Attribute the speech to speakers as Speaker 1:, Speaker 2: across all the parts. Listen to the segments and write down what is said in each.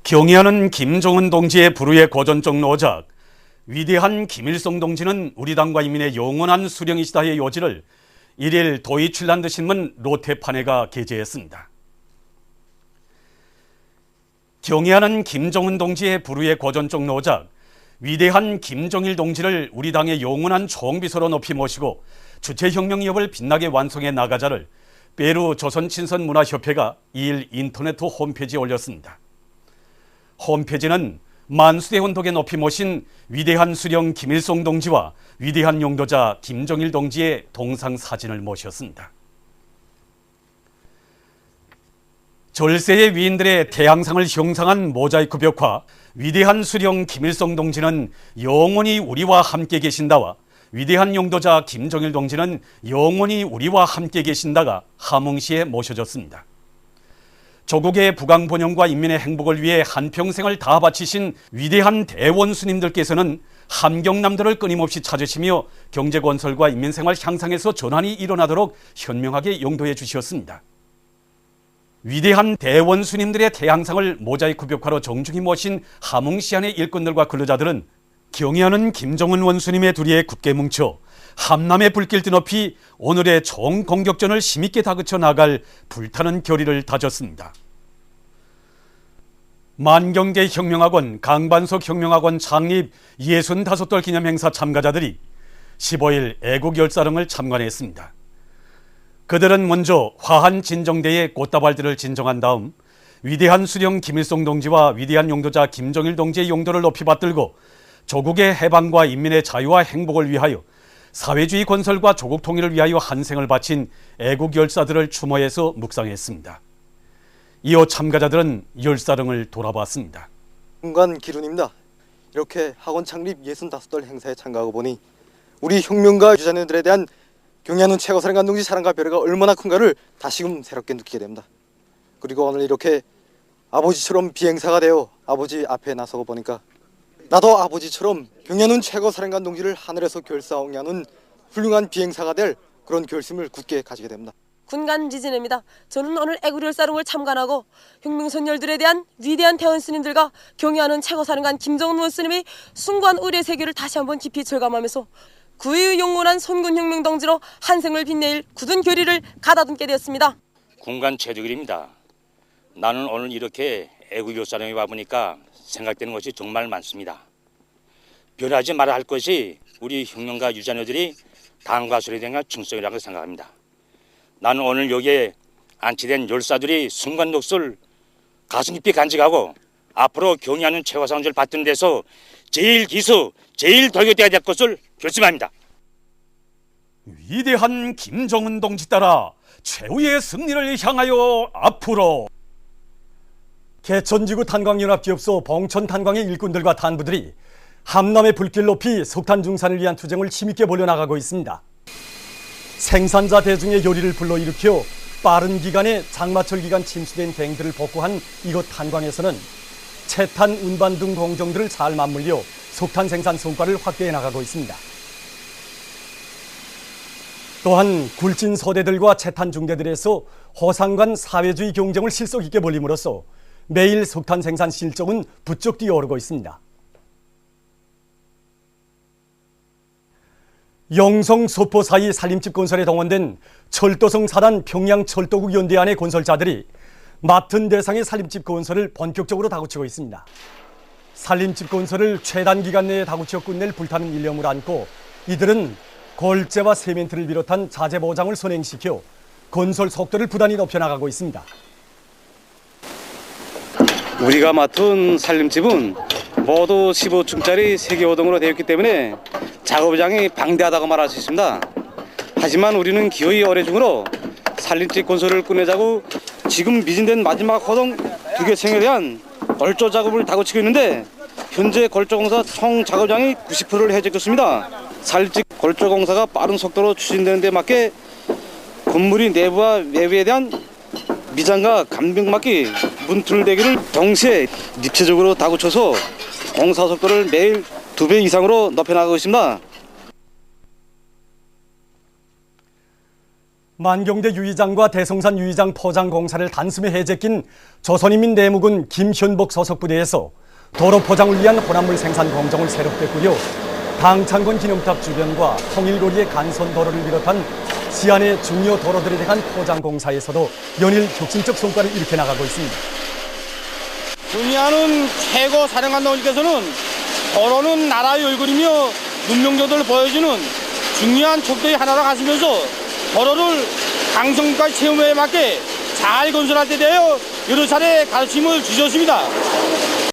Speaker 1: 경의하는 김정은 동지의 불후의 고전적 노작, 위대한 김일성 동지는 우리 당과 인민의 영원한 수령이시다의 요지를 1일 도이출란드 신문 로테판에가 게재했습니다. 경의하는 김정은 동지의 불후의 고전적 노작, 위대한 김정일 동지를 우리 당의 영원한 총비서로 높이 모시고 주체혁명협을 빛나게 완성해 나가자를 페루 조선친선문화협회가 2일 인터넷 홈페이지에 올렸습니다. 홈페이지는 만수대원 덕에 높이 모신 위대한 수령 김일성 동지와 위대한 용도자 김정일 동지의 동상 사진을 모셨습니다. 절세의 위인들의 태양상을 형상한 모자이크 벽화 위대한 수령 김일성 동지는 영원히 우리와 함께 계신다와 위대한 용도자 김정일 동지는 영원히 우리와 함께 계신다가 함흥시에 모셔졌습니다. 조국의 부강번영과 인민의 행복을 위해 한평생을 다 바치신 위대한 대원수님들께서는 함경남도를 끊임없이 찾으시며 경제건설과 인민생활 향상에서 전환이 일어나도록 현명하게 용도해 주셨습니다. 위대한 대원수님들의 태양상을 모자이크 벽화로 정중히 모신 함흥시안의 일꾼들과 근로자들은 경의하는 김정은 원수님의 두리에 굳게 뭉쳐 함남의 불길 뒤높이 오늘의 총공격전을 힘있게 다그쳐 나갈 불타는 결의를 다졌습니다. 만경대 혁명학원 강반석 혁명학원 창립 65돌 기념행사 참가자들이 15일 애국열사령을 참관했습니다. 그들은 먼저 화한 진정대의 꽃다발들을 진정한 다음 위대한 수령 김일성 동지와 위대한 용도자 김정일 동지의 용도를 높이 받들고 조국의 해방과 인민의 자유와 행복을 위하여 사회주의 건설과 조국 통일을 위하여 한생을 바친 애국열사들을 추모해서 묵상했습니다. 이어 참가자들은 열사령을 돌아봤습니다.
Speaker 2: 군관 기룬입니다. 이렇게 학원 창립 65돌 행사에 참가하고 보니 우리 혁명가 유자녀들에 대한 경의하는 최고사령관 동지 사랑과 배려가 얼마나 큰가를 다시금 새롭게 느끼게 됩니다. 그리고 오늘 이렇게 아버지처럼 비행사가 되어 아버지 앞에 나서고 보니까 나도 아버지처럼 경의하는 최고사령관 동지를 하늘에서 결사하는 훌륭한 비행사가 될 그런 결심을 굳게 가지게 됩니다.
Speaker 3: 군간 지진입니다. 저는 오늘 애국열사령을 참관하고 혁명선열들에 대한 위대한 대원스님들과 경의하는 최고사령관 김정은 원스님의 숭고한 의례 세계를 다시 한번 깊이 절감하면서 구의 영원한 선군혁명 동지로 한생을 빛낼 굳은 결의를 가다듬게 되었습니다.
Speaker 4: 군간 최두길입니다. 나는 오늘 이렇게 애국열사령에 와보니까 생각되는 것이 정말 많습니다. 변하지 말아야 할 것이 우리 혁명가 유자녀들이 당과 소리에 대한 충성이라고 생각합니다. 나는 오늘 여기에 안치된 열사들이 순간 녹슬 가슴 깊이 간직하고 앞으로 경의하는 최고상을 받드는 데서 제일 기수, 제일 돌격대가 될 것을 결심합니다.
Speaker 1: 위대한 김정은 동지 따라 최후의 승리를 향하여 앞으로. 개천지구 탄광연합기업소 봉천탄광의 일꾼들과 탄부들이 함남의 불길 높이 석탄 중산을 위한 투쟁을 힘있게 벌여나가고 있습니다. 생산자 대중의 열의를 불러일으켜 빠른 기간에 장마철 기간 침수된 뱅들을 복구한 이곳 탄광에서는 채탄, 운반 등 공정들을 잘 맞물려 석탄 생산 성과를 확대해 나가고 있습니다. 또한 굴진 소대들과 채탄 중대들에서 호상관 사회주의 경쟁을 실속 있게 벌림으로써 매일 석탄 생산 실적은 부쩍 뛰어오르고 있습니다. 영성 서포 사이 산림집 건설에 동원된 철도성 사단 평양철도국 연대안의 건설자들이 맡은 대상의 산림집 건설을 본격적으로 다구치고 있습니다. 산림집 건설을 최단 기간 내에 다구치어 끝낼 불타는 일념을 안고 이들은 골재와 세멘트를 비롯한 자재 보장을 선행시켜 건설 속도를 부단히 높여나가고 있습니다.
Speaker 5: 우리가 맡은 산림집은 모두 15층짜리 3개 호동으로 되어 있기 때문에 작업장이 방대하다고 말할 수 있습니다. 하지만 우리는 기어이 어뢰 중으로 산림집 건설을 끝내자고 지금 미진된 마지막 호동 2개 층에 대한 걸조 작업을 다그치고 있는데 현재 걸조공사 총 작업량이 90%를 해제했습니다. 산림집 걸조공사가 빠른 속도로 추진되는 데 맞게 건물이 내부와 외부에 대한 미장과 감병막기 문틀대기를 동시에 입체적으로 다구쳐서 공사 속도를 매일 2배 이상으로 높여나가고 있습니다.
Speaker 1: 만경대 유의장과 대성산 유의장 포장 공사를 단숨에 해제낀 조선인민 내무군 김현복 서석부대에서 도로 포장을 위한 혼합물 생산 공정을 새롭게 꾸려 당창군 기념탑 주변과 통일거리의 간선 도로를 비롯한 시안의 중요 도로들에 대한 포장 공사에서도 연일 혁신적 성과를 일으켜 나가고 있습니다.
Speaker 6: 경의하는 최고 사령관님께서는 도로는 나라의 얼굴이며 문명정도를 보여주는 중요한 척도의 하나로 가시면서 도로를 강성까지 체험에 맞게 잘 건설할 때 대하여 여러 차례 가르침을 주셨습니다.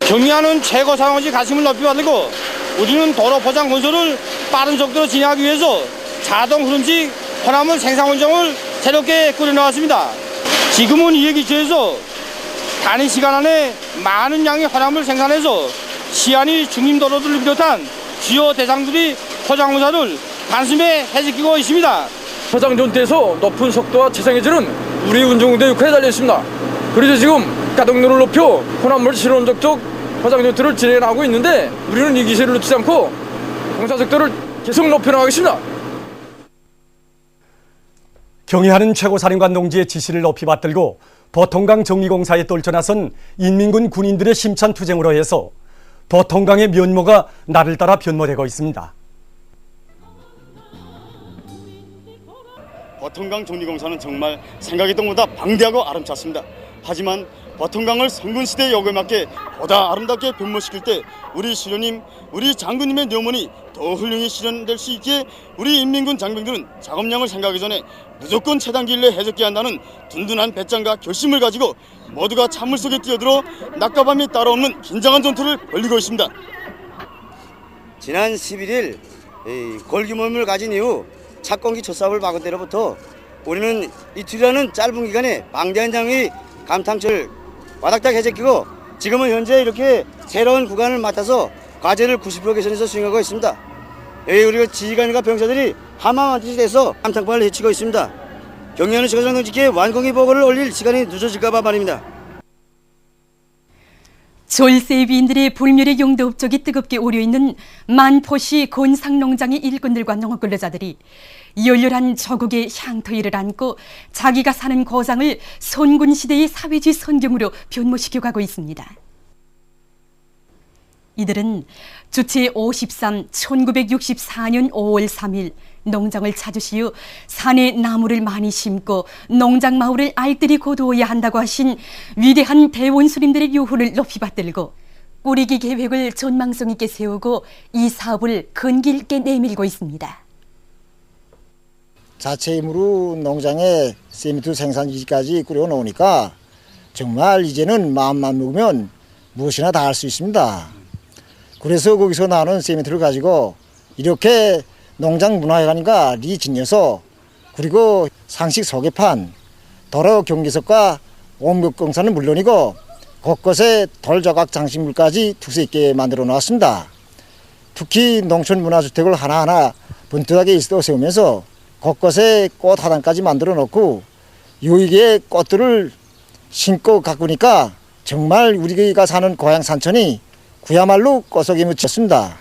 Speaker 6: 경의하는 최고 사령관의 가르침을 높이 받고 우리는 도로 포장 건설을 빠른 속도로 진행하기 위해서 자동 흐름식 혼합물 생산 공정을 새롭게 꾸려나왔습니다. 지금은 이에 기초해서 단위 시간 안에 많은 양의 혼합물 생산해서 시안이 중림도로들을 비롯한 주요 대상들이 포장 공사를 단숨에 해제키고 있습니다.
Speaker 7: 포장 전투에서 높은 속도와 최상해지는 우리 운전군대 역할에 달려있습니다. 그래서 지금 가동률을 높여 혼합물 실온적적 포장 전투를 진행하고 있는데 우리는 이 기세를 놓치지 않고 공사 속도를 계속 높여나가겠습니다.
Speaker 1: 경의하는 최고사령관 동지의 지시를 높이 받들고 보통강 정리공사에 떨쳐나선 인민군 군인들의 힘찬 투쟁으로 해서 보통강의 면모가 날을 따라 변모되고 있습니다.
Speaker 8: 보통강 정리공사는 정말 생각했던 것보다 방대하고 아름답습니다. 하지만 보통강을 성군시대의 요구에 맞게 보다 아름답게 변모시킬 때 우리 수련님, 우리 장군님의 뇌문이 더 훌륭히 실현될 수 있기에 우리 인민군 장병들은 작업량을 생각하기 전에 무조건 최단기일 내에 해적게 한다는 든든한 배짱과 결심을 가지고 모두가 찬물 속에 뛰어들어 낮과 밤이 따라오는 긴장한 전투를 벌이고 있습니다.
Speaker 9: 지난 11일 골기몸을 가진 이후 착공기 첫 사업을 막은 때로부터 우리는 이틀이라는 짧은 기간에 방대한 양의 감탕철을 와닥닥 해제키고 지금은 현재 이렇게 새로운 구간을 맡아서 과제를 90% 개선해서 수행하고 있습니다. 우리가 지휘관과 병사들이 하마만듯이 돼서 감탕판을 해치고 있습니다. 경의하는 최고사령 동지께 완공의 보고를 올릴 시간이 늦어질까 봐 말입니다.
Speaker 10: 졸세비인들의 불멸의 용도 업적이 뜨겁게 오려있는 만포시 곤상농장의 일꾼들과 농업 근로자들이 열렬한 조국의 향토일을 안고 자기가 사는 고장을 손군시대의 사회주의 선경으로 변모시켜 가고 있습니다. 이들은 주체 53 1964년 5월 3일 농장을 찾으시어 산에 나무를 많이 심고 농장 마을을 알뜰히 거두어야 한다고 하신 위대한 대원수님들의 요구를 높이 받들고 꾸리기 계획을 전망성 있게 세우고 이 사업을 근기 있게 내밀고 있습니다.
Speaker 11: 자체 힘으로 농장에 세미트 생산기지까지 꾸려놓으니까 정말 이제는 마음만 먹으면 무엇이나 다 할 수 있습니다. 그래서 거기서 나오는 세미트를 가지고 이렇게 농장 문화회관과 리진여소 그리고 상식 소개판, 도로 경계석과 옹벽공사는 물론이고 곳곳에 돌조각 장식물까지 투세 있게 만들어 놓았습니다. 특히 농촌 문화주택을 하나하나 번듯하게 있어 세우면서 곳곳에 꽃 하단까지 만들어 놓고 유익의 꽃들을 심고 가꾸니까 정말 우리가 사는 고향 산천이 그야말로 꽃속에 묻혔습니다.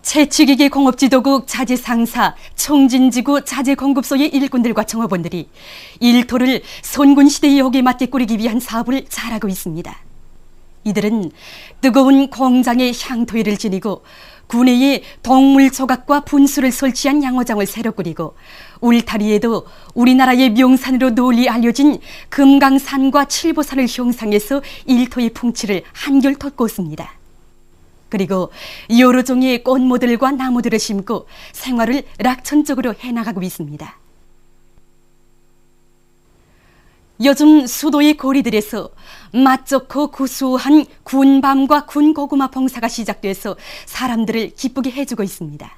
Speaker 10: 채취기계 공업지도국 자재상사 청진지구 자재공급소의 일꾼들과 종업원들이 일토를 손군시대의 역에 맞게 꾸리기 위한 사업을 잘하고 있습니다. 이들은 뜨거운 공장의 향토일을 지니고 구내에 동물 조각과 분수를 설치한 양어장을 새로 꾸리고 울타리에도 우리나라의 명산으로 널리 알려진 금강산과 칠보산을 형상해서 일토의 풍치를 한결 돋궜습니다. 그리고 여러 종의 꽃모들과 나무들을 심고 생활을 락천적으로 해나가고 있습니다. 요즘 수도의 거리들에서 맛 좋고 구수한 군밤과 군고구마 봉사가 시작돼서 사람들을 기쁘게 해주고 있습니다.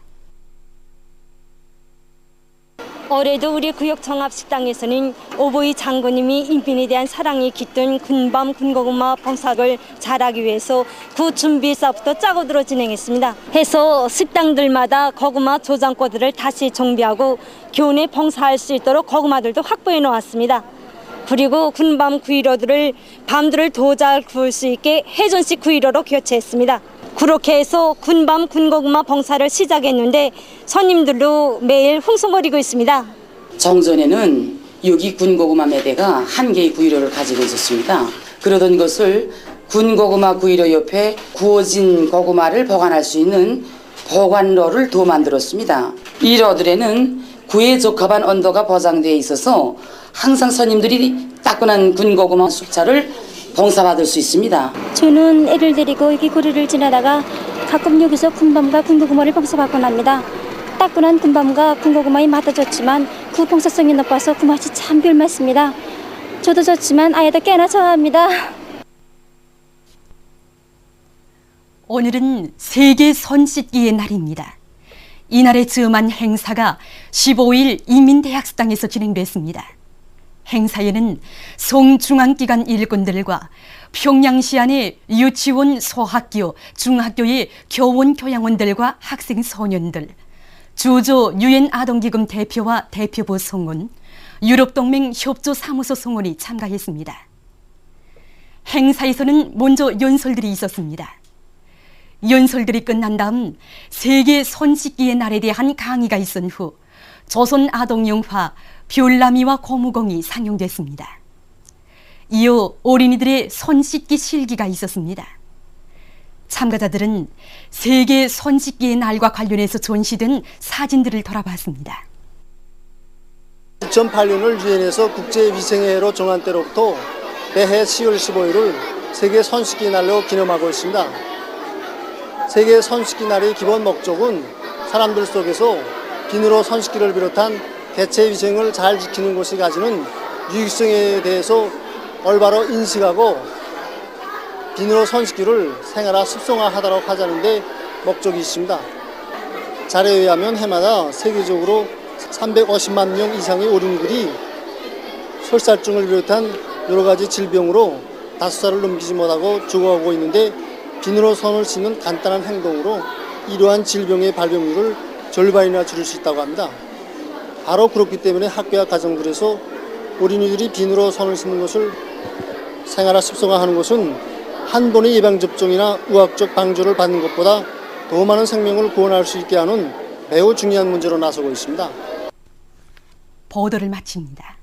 Speaker 12: 올해도 우리 구역 종합식당에서는 오보이 장군님이 인민에 대한 사랑이 깃든 군밤 군고구마 봉사를 잘하기 위해서 그 준비 사업부터 짜고 들어 진행했습니다. 해서 식당들마다 고구마 조장고들을 다시 정비하고 교내 봉사할 수 있도록 고구마들도 확보해 놓았습니다. 그리고 군밤 구이로들을 밤들을 더 잘 구울 수 있게 해전식 구이로로 교체했습니다. 그렇게 해서 군밤 군고구마 봉사를 시작했는데 손님들도 매일 흥성거리고 있습니다.
Speaker 13: 정전에는 여기 군고구마 매대가 한 개의 구이로를 가지고 있었습니다. 그러던 것을 군고구마 구이로 옆에 구워진 고구마를 보관할 수 있는 보관로를 더 만들었습니다. 이 로들에는 구에 적합한 온도가 보장되어 있어서 항상 손님들이 따끈한 군고구마 숙차를 봉사받을 수 있습니다.
Speaker 12: 저는 애를 데리고 여기 거리를 지나다가 가끔 여기서 군밤과 군고구마를 봉사받곤 합니다. 따끈한 군밤과 군고구마의 맛도 좋지만 그 봉사성이 높아서 그 맛이 참 별맛습니다. 저도 좋지만 아이도 꽤나 좋아합니다.
Speaker 10: 오늘은 세계 손 씻기의 날입니다. 이날에 즈음한 행사가 15일 인민대학습당에서 진행됐습니다. 행사에는 송중앙기관 일꾼들과 평양시 안의 유치원, 소학교, 중학교의 교원, 교양원들과 학생, 소년들, 주조 유엔 아동기금 대표와 대표부 성원, 유럽동맹 협조사무소 성원이 참가했습니다. 행사에서는 먼저 연설들이 있었습니다. 연설들이 끝난 다음 세계 손 씻기의 날에 대한 강의가 있은 후 조선 아동 영화 별나미와 고무공이 상영됐습니다. 이어 어린이들의 손 씻기 실기가 있었습니다. 참가자들은 세계 손 씻기의 날과 관련해서 전시된 사진들을 돌아봤습니다.
Speaker 14: 2008년을 유엔에서 국제위생회로 정한 때로부터 매해 10월 15일을 세계 손 씻기 날로 기념하고 있습니다. 세계 손 씻기 날의 기본 목적은 사람들 속에서 비누로 손 씻기를 비롯한 개체 위생을 잘 지키는 것이 가지는 유익성에 대해서 올바로 인식하고 비누로 손 씻기를 생활화 습성화하도록 하자는 데 목적이 있습니다. 자료에 의하면 해마다 세계적으로 350만 명 이상의 어린이들이 설사증을 비롯한 여러 가지 질병으로 5살을 넘기지 못하고 죽어가고 있는데 비누로 손을 씻는 간단한 행동으로 이러한 질병의 발병률을 절반이나 줄일 수 있다고 합니다. 바로 그렇기 때문에 학교와 가정들에서 어린이들이 비누로 손을 씻는 것을 생활화 습성화하는 것은 한 번의 예방접종이나 의학적 방조를 받는 것보다 더 많은 생명을 구원할 수 있게 하는 매우 중요한 문제로 나서고 있습니다.
Speaker 10: 보도를 마칩니다.